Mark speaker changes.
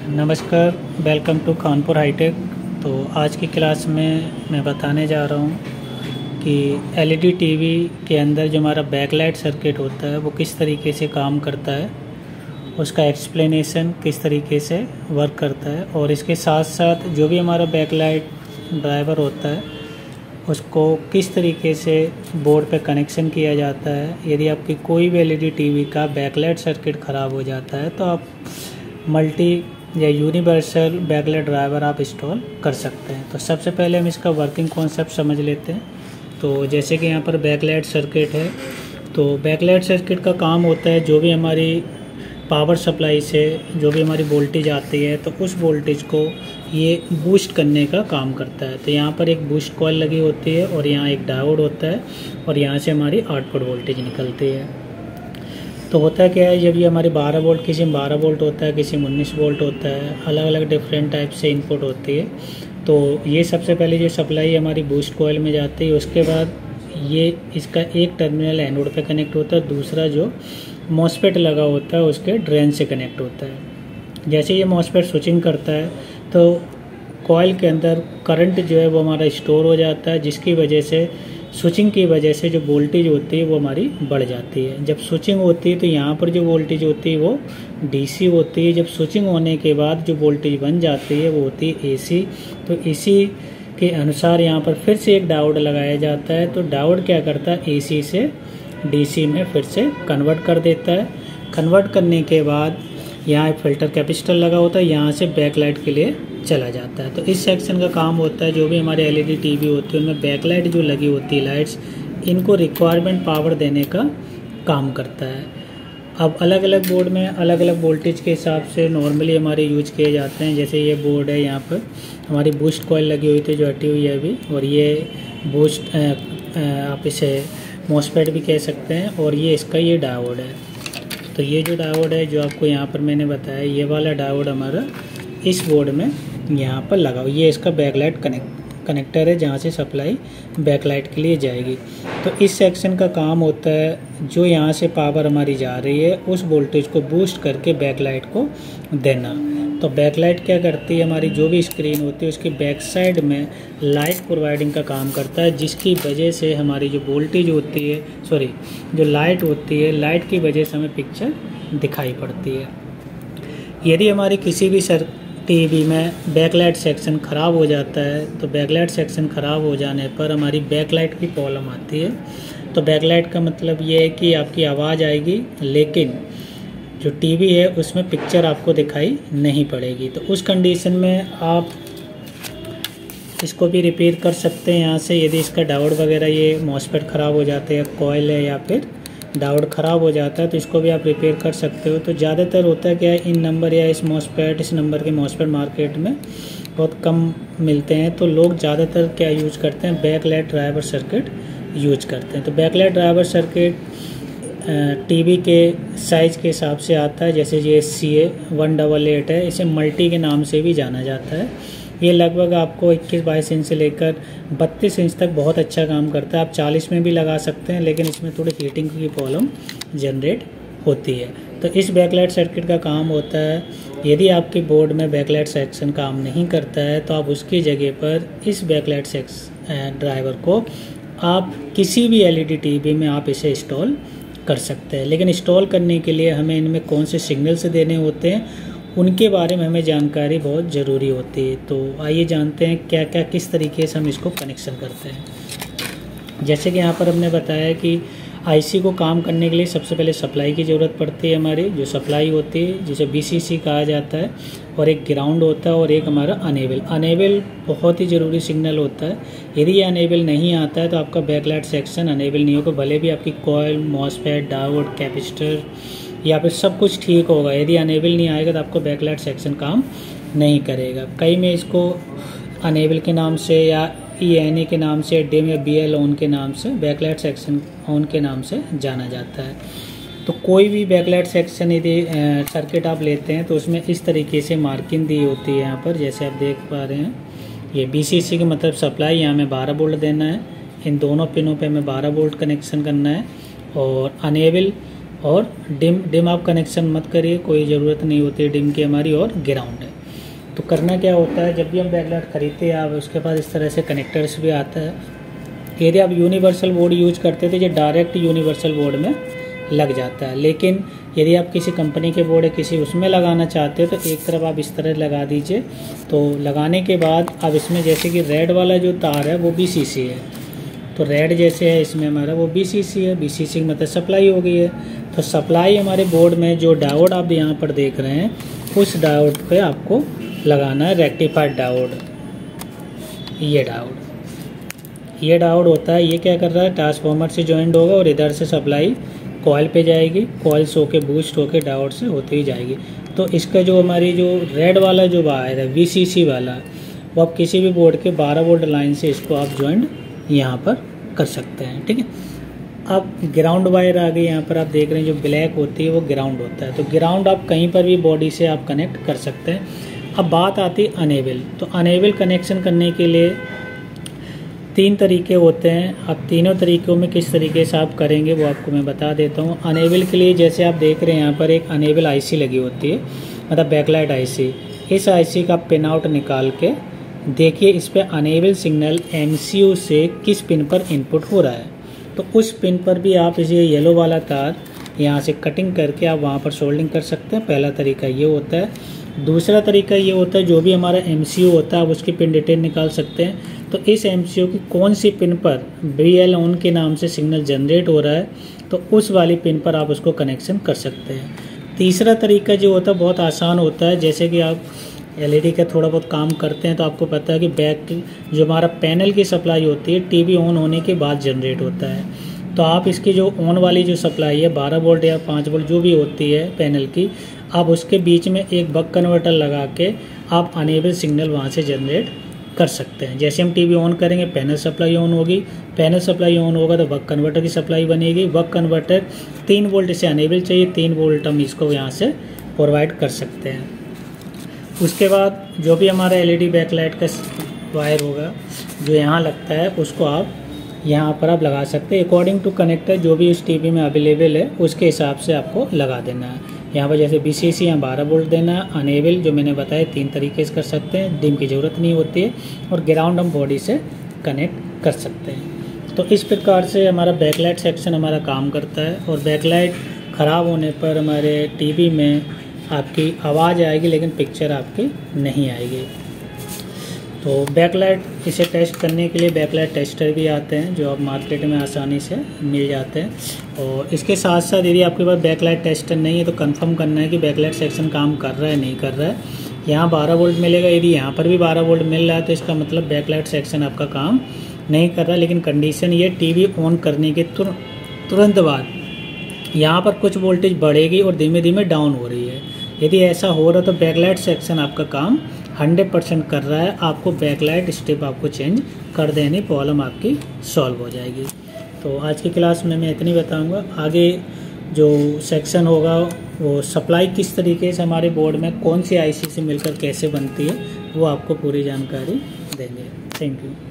Speaker 1: नमस्कार, welcome to Kanpur hi tech. तो आज की क्लास में मैं बताने जा रहा हूँ कि एलईडी टीवी के अंदर जो हमारा बैकलाइट सर्किट होता है वो किस तरीके से काम करता है, उसका एक्सप्लेनेशन किस तरीके से वर्क करता है, और इसके साथ साथ जो भी हमारा बैकलाइट ड्राइवर होता है उसको किस तरीके से बोर्ड पे कनेक्शन किया जाता है। यदि आपकी कोई भी एलईडी टीवी का बैकलाइट सर्किट ख़राब हो जाता है तो आप मल्टी या यूनिवर्सल बैकलाइट ड्राइवर आप इंस्टॉल कर सकते हैं। तो सबसे पहले हम इसका वर्किंग कॉन्सेप्ट समझ लेते हैं। तो जैसे कि यहाँ पर बैकलाइट सर्किट है, तो बैकलाइट सर्किट का काम होता है जो भी हमारी पावर सप्लाई से जो भी हमारी वोल्टेज आती है तो उस वोल्टेज को ये बूस्ट करने का काम करता है। तो यहाँ पर एक बूस्ट कॉइल लगी होती है और यहाँ एक डायोड होता है और यहाँ से हमारी आउटपुट वोल्टेज निकलती है। तो होता क्या है, जब ये हमारी 12 वोल्ट, किसी में 12 वोल्ट होता है, किसी में 19 वोल्ट होता है, अलग अलग डिफरेंट टाइप से इनपुट होती है। तो ये सबसे पहले जो सप्लाई हमारी बूस्ट कॉइल में जाती है, उसके बाद ये इसका एक टर्मिनल एनोड पे कनेक्ट होता है, दूसरा जो मॉसफेट लगा होता है उसके ड्रेन से कनेक्ट होता है। जैसे ये मॉसफेट स्विचिंग करता है तो कॉइल के अंदर करंट जो है वो हमारा स्टोर हो जाता है, जिसकी वजह से स्विचिंग की वजह से जो वोल्टेज होती है वो हमारी बढ़ जाती है। जब स्विचिंग होती है तो यहाँ पर जो वोल्टेज होती है वो डीसी होती है। जब स्विचिंग होने के बाद जो वोल्टेज बन जाती है वो होती है एसी। तो इसी के अनुसार यहाँ पर फिर से एक डायोड लगाया जाता है। तो डायोड क्या करता है, एसी से डीसी में फिर से कन्वर्ट कर देता है। कन्वर्ट करने के बाद यहाँ एक फिल्टर कैपेसिटर लगा होता है, यहाँ से बैकलाइट के लिए चला जाता है। तो इस सेक्शन का काम होता है जो भी हमारे एलईडी टीवी होती है उनमें बैकलाइट जो लगी होती है लाइट्स, इनको रिक्वायरमेंट पावर देने का काम करता है। अब अलग अलग बोर्ड में अलग अलग वोल्टेज के हिसाब से नॉर्मली हमारे यूज किए जाते हैं। जैसे ये बोर्ड है, यहाँ पर हमारी बूस्ट कॉइल लगी हुई थी जो हटी हुई है अभी, और ये बूस्ट आप इसे मॉसफेट भी कह सकते हैं, और ये इसका ये डायोड है। तो ये जो डायोड है जो आपको यहाँ पर मैंने बताया, ये वाला डायोड हमारा इस बोर्ड में यहाँ पर लगा हुआ, ये इसका बैकलाइट कनेक्टर है जहाँ से सप्लाई बैकलाइट के लिए जाएगी। तो इस सेक्शन का काम होता है जो यहाँ से पावर हमारी जा रही है उस वोल्टेज को बूस्ट करके बैकलाइट को देना। तो बैकलाइट क्या करती है, हमारी जो भी स्क्रीन होती है उसकी बैक साइड में लाइट प्रोवाइडिंग का काम करता है, जिसकी वजह से हमारी जो वोल्टेज होती है, जो लाइट होती है, लाइट की वजह से हमें पिक्चर दिखाई पड़ती है। यदि हमारी किसी भी टीवी में बैकलाइट सेक्शन ख़राब हो जाता है तो बैकलाइट सेक्शन ख़राब हो जाने पर हमारी बैकलाइट की प्रॉब्लम आती है। तो बैकलाइट का मतलब ये है कि आपकी आवाज़ आएगी लेकिन जो टीवी है उसमें पिक्चर आपको दिखाई नहीं पड़ेगी। तो उस कंडीशन में आप इसको भी रिपेयर कर सकते हैं यहाँ से। यदि इसका डायोड वगैरह ये मॉसफेट ख़राब हो जाते हैं, कॉइल है या फिर डायोड ख़राब हो जाता है, तो इसको भी आप रिपेयर कर सकते हो। तो ज़्यादातर होता है क्या है, इन नंबर या इस नंबर के मॉसफेट मार्केट में बहुत कम मिलते हैं। तो लोग ज़्यादातर क्या यूज करते हैं, बैकलाइट ड्राइवर सर्किट यूज करते हैं। तो बैकलाइट ड्राइवर सर्किट टीवी के साइज़ के हिसाब से आता है। जैसे ये CA188 है, इसे मल्टी के नाम से भी जाना जाता है। ये लगभग आपको 21-22 इंच से लेकर 32 इंच तक बहुत अच्छा काम करता है। आप 40 में भी लगा सकते हैं, लेकिन इसमें थोड़ी हीटिंग की प्रॉब्लम जनरेट होती है। तो इस बैकलाइट सर्किट का काम होता है, यदि आपके बोर्ड में बैकलाइट सेक्शन काम नहीं करता है तो आप उसकी जगह पर इस बैकलाइट ड्राइवर को आप किसी भी एलईडी टीवी में आप इसे इंस्टॉल कर सकते हैं। लेकिन इंस्टॉल करने के लिए हमें इनमें कौन से सिग्नल्स देने होते हैं उनके बारे में हमें जानकारी बहुत ज़रूरी होती है। तो आइए जानते हैं क्या क्या किस तरीके से हम इसको कनेक्शन करते हैं। जैसे कि यहाँ पर हमने बताया कि आईसी को काम करने के लिए सबसे पहले सप्लाई की ज़रूरत पड़ती है। हमारी जो सप्लाई होती है जिसे BCC कहा जाता है, और एक ग्राउंड होता है, और एक हमारा अनेबल बहुत ही ज़रूरी सिग्नल होता है। यदि ये अनेबल नहीं आता है तो आपका बैकलाइट सेक्शन अनेबल नहीं होगा, भले भी आपकी कॉइल, मॉसफेट, डायोड, कैपेसिटर या फिर सब कुछ ठीक होगा। यदि अनेबल नहीं आएगा तो आपको बैकलाइट सेक्शन काम नहीं करेगा। कई में इसको अनेबल के नाम से या ENE के नाम से, डिम या BL ऑन के नाम से, बैकलाइट सेक्शन ऑन के नाम से जाना जाता है। तो कोई भी बैकलाइट सेक्शन यदि सर्किट आप लेते हैं तो उसमें इस तरीके से मार्किंग दी होती है। यहाँ पर जैसे आप देख पा रहे हैं, ये BCC की मतलब सप्लाई, यहाँ में 12 वोल्ट देना है। इन दोनों पिनों पे हमें 12 वोल्ट कनेक्शन करना है। और अनेबल और डिम आप कनेक्शन मत करिए, कोई ज़रूरत नहीं होती है डिम की हमारी, और ग्राउंड है। तो करना क्या होता है, जब भी हम बैकलाइट खरीदते हैं आप उसके पास इस तरह से कनेक्टर्स भी आता है। यदि आप यूनिवर्सल बोर्ड यूज करते थे, ये डायरेक्ट यूनिवर्सल बोर्ड में लग जाता है। लेकिन यदि आप किसी कंपनी के बोर्ड है किसी उसमें लगाना चाहते हो तो एक तरफ आप इस तरह लगा दीजिए। तो लगाने के बाद अब इसमें जैसे कि रेड वाला जो तार है वो BCC है, तो रेड जैसे है इसमें हमारा वो BCC है, BCC मतलब सप्लाई हो गई है। तो सप्लाई हमारे बोर्ड में जो डायोड आप यहाँ पर देख रहे हैं उस डायोड पे आपको लगाना है रेक्टिफाइड डायोड। ये डायोड होता है, ये क्या कर रहा है, ट्रांसफार्मर से ज्वाइंट होगा और इधर से सप्लाई कॉइल पे जाएगी, कॉइल से होके बूस्ट होके डायोड से होते ही जाएगी। तो इसका जो हमारी जो रेड वाला जो वायर है VCC वाला, वो आप किसी भी बोर्ड के 12 वोल्ट लाइन से इसको आप ज्वाइंट यहाँ पर कर सकते हैं। ठीक है, अब ग्राउंड वायर आ गई, यहाँ पर आप देख रहे हैं जो ब्लैक होती है वो ग्राउंड होता है। तो ग्राउंड आप कहीं पर भी बॉडी से आप कनेक्ट कर सकते हैं। अब बात आती है अनेबल। तो अनेबल कनेक्शन करने के लिए 3 तरीके होते हैं। अब तीनों तरीक़ों में किस तरीके से आप करेंगे वो आपको मैं बता देता हूँ। अनेबल के लिए जैसे आप देख रहे हैं यहाँ पर एक अनेबल IC लगी होती है, मतलब बैकलाइट IC। इस IC का पिन आउट निकाल के देखिए इस पर अनेबल सिग्नल MCU से किस पिन पर इनपुट हो रहा है। तो उस पिन पर भी आप इसे येलो वाला तार यहाँ से कटिंग करके आप वहाँ पर सोल्डिंग कर सकते हैं। पहला तरीका ये होता है। दूसरा तरीका ये होता है, जो भी हमारा MCU होता है आप उसकी पिन डिटेल निकाल सकते हैं। तो इस MCU की कौन सी पिन पर BL ऑन के नाम से सिग्नल जनरेट हो रहा है तो उस वाली पिन पर आप उसको कनेक्शन कर सकते हैं। तीसरा तरीका जो होता है बहुत आसान होता है। जैसे कि आप LED का थोड़ा बहुत काम करते हैं तो आपको पता है कि बैक जो हमारा पैनल की सप्लाई होती है TV ऑन होने के बाद जनरेट होता है। तो आप इसकी जो ऑन वाली जो सप्लाई है 12 वोल्ट या 5 वोल्ट जो भी होती है पैनल की, आप उसके बीच में एक बक कन्वर्टर लगा के आप अनेबल सिग्नल वहाँ से जनरेट कर सकते हैं। जैसे हम TV ऑन करेंगे पैनल सप्लाई ऑन होगी, पैनल सप्लाई ऑन होगा तो बक कन्वर्टर की सप्लाई बनेगी। बक कन्वर्टर 3 वोल्ट से अनेबल चाहिए, 3 वोल्ट हम इसको यहाँ से प्रोवाइड कर सकते हैं। उसके बाद जो भी हमारा LED बैकलाइट का वायर होगा जो यहाँ लगता है उसको आप यहाँ पर आप लगा सकते हैं। अकॉर्डिंग टू कनेक्टर जो भी उस TV में अवेलेबल है उसके हिसाब से आपको लगा देना है। यहाँ पर जैसे BCC यहाँ 12 वोल्ट देना है। अनेबल जो मैंने बताया 3 तरीके से कर सकते हैं, डिम की ज़रूरत नहीं होती है। और ग्राउंड हम बॉडी से कनेक्ट कर सकते हैं। तो इस प्रकार से हमारा बैकलाइट सेक्शन हमारा काम करता है। और बैकलाइट ख़राब होने पर हमारे TV में आपकी आवाज़ आएगी लेकिन पिक्चर आपकी नहीं आएगी। तो बैकलाइट इसे टेस्ट करने के लिए बैकलाइट टेस्टर भी आते हैं जो आप मार्केट में आसानी से मिल जाते हैं। और इसके साथ साथ यदि आपके पास बैकलाइट टेस्टर नहीं है तो कंफर्म करना है कि बैकलाइट सेक्शन काम कर रहा है नहीं कर रहा है। यहाँ 12 वोल्ट मिलेगा, यदि यहाँ पर भी 12 वोल्ट मिल रहा है तो इसका मतलब बैकलाइट सेक्शन आपका काम नहीं कर रहा। लेकिन कंडीशन ये TV ऑन करने के तुरंत बाद यहाँ पर कुछ वोल्टेज बढ़ेगी और धीमे धीमे डाउन हो रही है। यदि ऐसा हो रहा है तो बैकलाइट सेक्शन आपका काम 100% कर रहा है। आपको बैकलाइट स्टेप आपको चेंज कर देनी, प्रॉब्लम आपकी सॉल्व हो जाएगी। तो आज की क्लास में मैं इतनी बताऊंगा। आगे जो सेक्शन होगा वो सप्लाई किस तरीके से हमारे बोर्ड में कौन सी IC से मिलकर कैसे बनती है वो आपको पूरी जानकारी देंगे। Thank you.